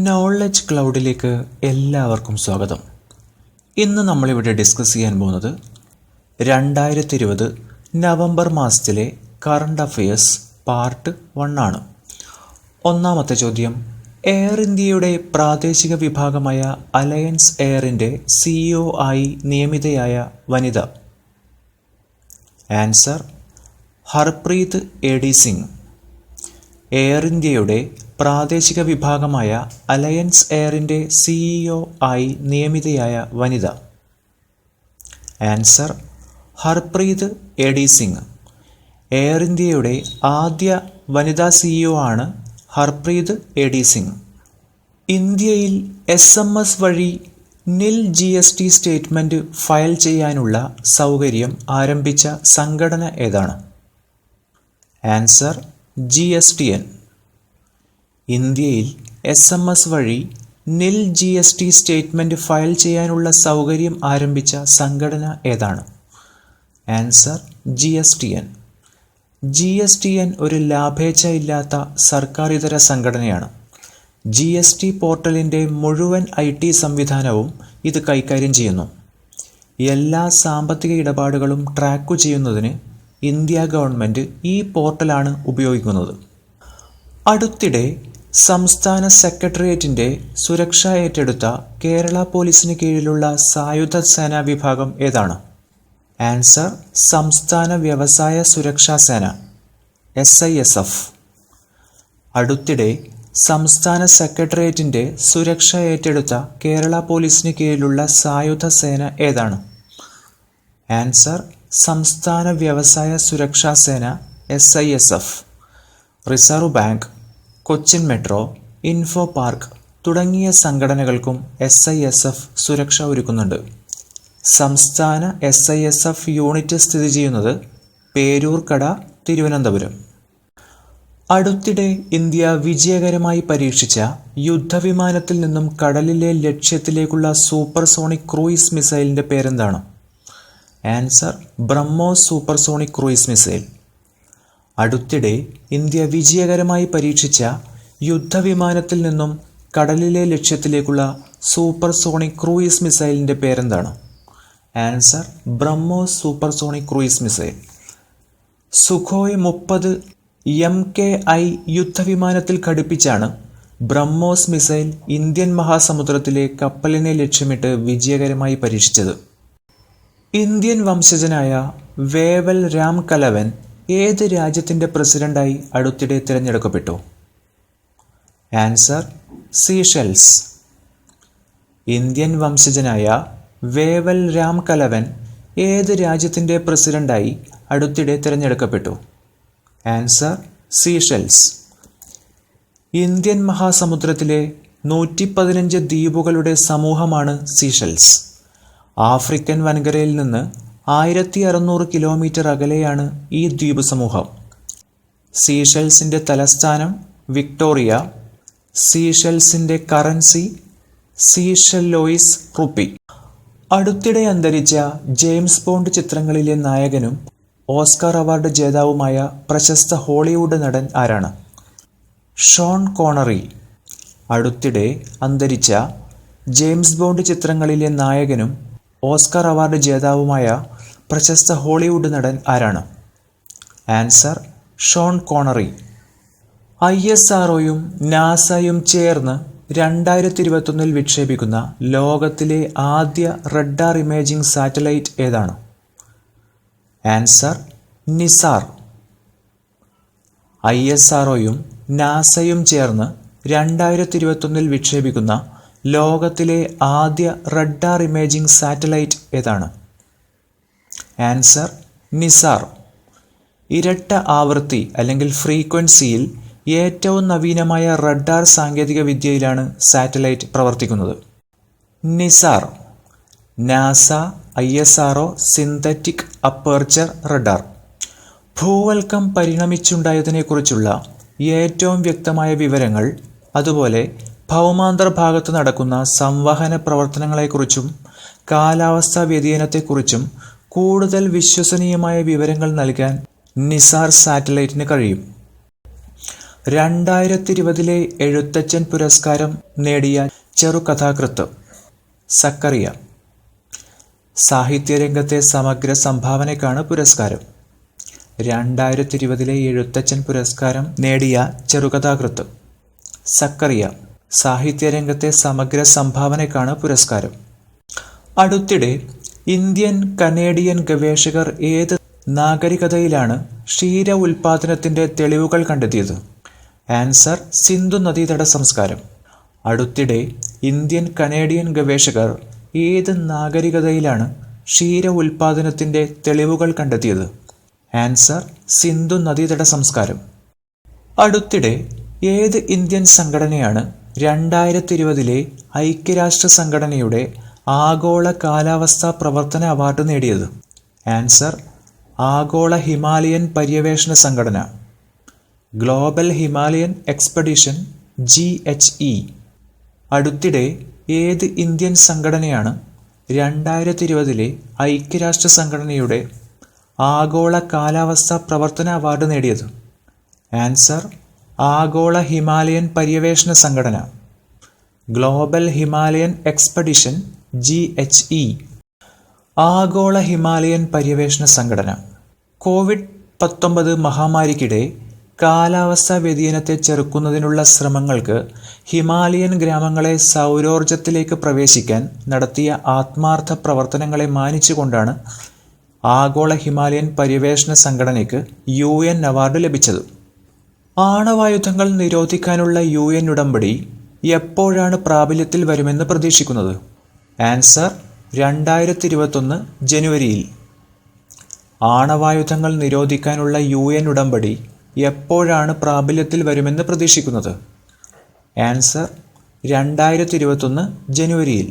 Knowledge ക്ലൗഡിലേക്ക് എല്ലാവർക്കും സ്വാഗതം. ഇന്ന് നമ്മളിവിടെ ഡിസ്കസ് ചെയ്യാൻ പോകുന്നത് 2020 നവംബർ മാസത്തിലെ കറണ്ട് അഫയേഴ്സ് പാർട്ട് 1 ആണ്. ഒന്നാമത്തെ ചോദ്യം: എയർ ഇന്ത്യയുടെ പ്രാദേശിക വിഭാഗമായ അലയൻസ് എയറിൻ്റെ CEO ആയി നിയമിതയായ വനിത. Answer: Harpreet A D Singh. Air ഇന്ത്യയുടെ പ്രാദേശിക വിഭാഗമായ അലയൻസ് എയറിൻ്റെ CEO ആയി നിയമിതയായ വനിത. Answer: Harpreet A D Singh. Air ഇന്ത്യയുടെ ആദ്യ വനിതാ CEO ആണ് ഹർപ്രീത് എഡി സിംഗ്. ഇന്ത്യയിൽ SMS വഴി നിൽ GST സ്റ്റേറ്റ്മെൻറ്റ് ഫയൽ ചെയ്യാനുള്ള സൗകര്യം ആരംഭിച്ച സംഘടന ഏതാണ്? Answer: GSTN. ഇന്ത്യയിൽ SMS വഴി നിൽ GST സ്റ്റേറ്റ്മെൻറ്റ് ഫയൽ ചെയ്യാനുള്ള സൗകര്യം ആരംഭിച്ച സംഘടന ഏതാണ്? Answer: GSTN. GSTN ഒരു ലാഭേച്ഛ ഇല്ലാത്ത സർക്കാരിതര സംഘടനയാണ്. GST പോർട്ടലിൻ്റെ മുഴുവൻ IT സംവിധാനവും ഇത് കൈകാര്യം ചെയ്യുന്നു. എല്ലാ സാമ്പത്തിക ഇടപാടുകളും ട്രാക്കു ചെയ്യുന്നതിന് ഇന്ത്യ ഗവൺമെൻറ് ഈ പോർട്ടലാണ് ഉപയോഗിക്കുന്നത്. അടുത്തിടെ സംസ്ഥാന സെക്രട്ടേറിയറ്റിൻ്റെ സുരക്ഷ ഏറ്റെടുത്ത കേരള പോലീസിന് കീഴിലുള്ള സായുധ സേനാ വിഭാഗം ഏതാണ്? ആൻസർ: സംസ്ഥാന വ്യവസായ സുരക്ഷാ സേന, SISF. അടുത്തിടെ സംസ്ഥാന സെക്രട്ടേറിയറ്റിൻ്റെ സുരക്ഷ ഏറ്റെടുത്ത കേരള പോലീസിന് കീഴിലുള്ള സായുധ സേന ഏതാണ്? ആൻസർ: സംസ്ഥാന വ്യവസായ സുരക്ഷാ സേന, SISF. Reserve bank, Cochin metro, info park തുടങ്ങിയ സംഘടനകൾക്കും SISF സുരക്ഷ ഒരുക്കുന്നുണ്ട്. സംസ്ഥാന SISF യൂണിറ്റ് സ്ഥിതി ചെയ്യുന്നത് പേരൂർക്കട, തിരുവനന്തപുരം. അടുത്തിടെ ഇന്ത്യ വിജയകരമായി പരീക്ഷിച്ച യുദ്ധവിമാനത്തിൽ നിന്നും കടലിലെ ലക്ഷ്യത്തിലേക്കുള്ള സൂപ്പർസോണിക് ക്രൂയിസ് മിസൈലിൻ്റെ പേരെന്താണ്? Answer: BrahMos supersonic cruise missile. അടുത്തിടെ ഇന്ത്യ വിജയകരമായി പരീക്ഷിച്ച യുദ്ധവിമാനത്തിൽ നിന്നും കടലിലെ ലക്ഷ്യത്തിലേക്കുള്ള സൂപ്പർസോണിക് ക്രൂയിസ് മിസൈലിൻ്റെ പേരെന്താണ്? Answer: BrahMos supersonic cruise missile. Sukhoi 30 MKI യുദ്ധവിമാനത്തിൽ ഘടിപ്പിച്ചാണ് ബ്രഹ്മോസ് മിസൈൽ ഇന്ത്യൻ മഹാസമുദ്രത്തിലെ കപ്പലിനെ ലക്ഷ്യമിട്ട് വിജയകരമായി പരീക്ഷിച്ചത്. ഇന്ത്യൻ വംശജനായ വേവൽ രാം കലവൻ ഏത് രാജ്യത്തിൻ്റെ പ്രസിഡന്റായി അടുത്തിടെ തിരഞ്ഞെടുക്കപ്പെട്ടു? Answer: Seychelles. ഇന്ത്യൻ വംശജനായ വേവൽ രാം കലവൻ ഏത് രാജ്യത്തിൻ്റെ പ്രസിഡന്റായി അടുത്തിടെ തിരഞ്ഞെടുക്കപ്പെട്ടു? Answer: Seychelles. ഇന്ത്യൻ മഹാസമുദ്രത്തിലെ 115 ദ്വീപുകളുടെ സമൂഹമാണ് സീഷെൽസ്. ആഫ്രിക്കൻ വൻകരയിൽ നിന്ന് 1600 കിലോമീറ്റർ അകലെയാണ് ഈ ദ്വീപ് സമൂഹം. സീഷെൽസിൻ്റെ തലസ്ഥാനം വിക്ടോറിയ. സീഷെൽസിൻ്റെ കറൻസി സീഷെല്ലോയിസ് റുപ്പി. അടുത്തിടെ അന്തരിച്ച ജെയിംസ് ബോണ്ട് ചിത്രങ്ങളിലെ നായകനും ഓസ്കാർ അവാർഡ് ജേതാവുമായ പ്രശസ്ത ഹോളിവുഡ് നടൻ ആരാണ്? Sean Connery. അടുത്തിടെ അന്തരിച്ച ജെയിംസ് ബോണ്ട് ചിത്രങ്ങളിലെ നായകനും ഓസ്കാർ അവാർഡ് ജേതാവുമായ പ്രശസ്ത ഹോളിവുഡ് നടൻ ആരാണ്? Answer: Sean Connery. ISROയും നാസയും ചേർന്ന് 2021 വിക്ഷേപിക്കുന്ന ലോകത്തിലെ ആദ്യ റഡാർ ഇമേജിംഗ് സാറ്റലൈറ്റ് ഏതാണ്? Answer: NISAR. ISROയും നാസയും ചേർന്ന് 2021 വിക്ഷേപിക്കുന്ന ലോകത്തിലെ ആദ്യ റഡാർ ഇമേജിംഗ് സാറ്റലൈറ്റ് ഏതാണ്? Answer: NISAR. ഇരട്ട ആവൃത്തി അല്ലെങ്കിൽ ഫ്രീക്വൻസിയിൽ ഏറ്റവും നവീനമായ റഡാർ സാങ്കേതിക വിദ്യയിലാണ് സാറ്റലൈറ്റ് പ്രവർത്തിക്കുന്നത്. NISAR. NASA ISRO synthetic aperture radar. ഭൂവൽക്കം പരിണമിച്ചുണ്ടായതിനെക്കുറിച്ചുള്ള ഏറ്റവും വ്യക്തമായ വിവരങ്ങൾ, അതുപോലെ ഭൗമാന്തർഭാഗത്ത് നടക്കുന്ന സംവഹന പ്രവർത്തനങ്ങളെക്കുറിച്ചും കാലാവസ്ഥാ വ്യതിയാനത്തെക്കുറിച്ചും കൂടുതൽ വിശ്വസനീയമായ വിവരങ്ങൾ നൽകാൻ നിസാർ സാറ്റലൈറ്റിന് കഴിയും. 2020 എഴുത്തച്ഛൻ പുരസ്കാരം നേടിയ ചെറുകഥാകൃത്ത് സക്കറിയ. സാഹിത്യരംഗത്തെ സമഗ്ര സംഭാവനയ്ക്കാണ് പുരസ്കാരം. 2020 എഴുത്തച്ഛൻ പുരസ്കാരം നേടിയ ചെറുകഥാകൃത്ത് സക്കറിയ. സാഹിത്യരംഗത്തെ സമഗ്ര സംഭാവനയ്ക്കാണ് പുരസ്കാരം. അടുത്തിടെ ഇന്ത്യൻ കനേഡിയൻ ഗവേഷകർ ഏത് നാഗരികതയിലാണ് ക്ഷീര ഉൽപാദനത്തിൻ്റെ തെളിവുകൾ കണ്ടെത്തിയത്? ആൻസർ: സിന്ധു നദീതട സംസ്കാരം. അടുത്തിടെ ഇന്ത്യൻ കനേഡിയൻ ഗവേഷകർ ഏത് നാഗരികതയിലാണ് ക്ഷീര ഉൽപാദനത്തിൻ്റെ തെളിവുകൾ കണ്ടെത്തിയത്? ആൻസർ: സിന്ധു നദീതട സംസ്കാരം. അടുത്തിടെ ഏത് ഇന്ത്യൻ സംഘടനയാണ് 2020 ഐക്യരാഷ്ട്ര സംഘടനയുടെ ആഗോള കാലാവസ്ഥാ പ്രവർത്തന അവാർഡ് നേടിയത്? ആൻസർ: ആഗോള ഹിമാലയൻ പര്യവേഷണ സംഘടന, ഗ്ലോബൽ ഹിമാലയൻ എക്സ്പെഡിഷൻ GHE. അടുത്തിടെ ഏത് ഇന്ത്യൻ സംഘടനയാണ് 2020 ഐക്യരാഷ്ട്ര സംഘടനയുടെ ആഗോള കാലാവസ്ഥാ പ്രവർത്തന അവാർഡ് നേടിയത്? ആൻസർ: ആഗോള ഹിമാലയൻ പര്യവേഷണ സംഘടന, ഗ്ലോബൽ ഹിമാലയൻ എക്സ്പെഡിഷൻ GHE. ആഗോള ഹിമാലയൻ പര്യവേഷണ സംഘടന കോവിഡ്-19 മഹാമാരിക്കിടെ കാലാവസ്ഥാ വ്യതിയാനത്തെ ചെറുക്കുന്നതിനുള്ള ശ്രമങ്ങൾക്ക് ഹിമാലയൻ ഗ്രാമങ്ങളെ സൗരോർജത്തിലേക്ക് പ്രവേശിക്കാൻ നടത്തിയ ആത്മാർത്ഥ പ്രവർത്തനങ്ങളെ മാനിച്ചുകൊണ്ടാണ് ആഗോള ഹിമാലയൻ പര്യവേഷണ സംഘടനയ്ക്ക് UN അവാർഡ് ലഭിച്ചത്. ആണവായുധങ്ങൾ നിരോധിക്കാനുള്ള UN ഉടമ്പടി എപ്പോഴാണ് പ്രാബല്യത്തിൽ വരുമെന്ന് പ്രതീക്ഷിക്കുന്നത്? ആൻസർ: 2021 ജനുവരിയിൽ. ആണവായുധങ്ങൾ നിരോധിക്കാനുള്ള UN ഉടമ്പടി എപ്പോഴാണ് പ്രാബല്യത്തിൽ വരുമെന്ന് പ്രതീക്ഷിക്കുന്നത്? ആൻസർ: 2021 ജനുവരിയിൽ.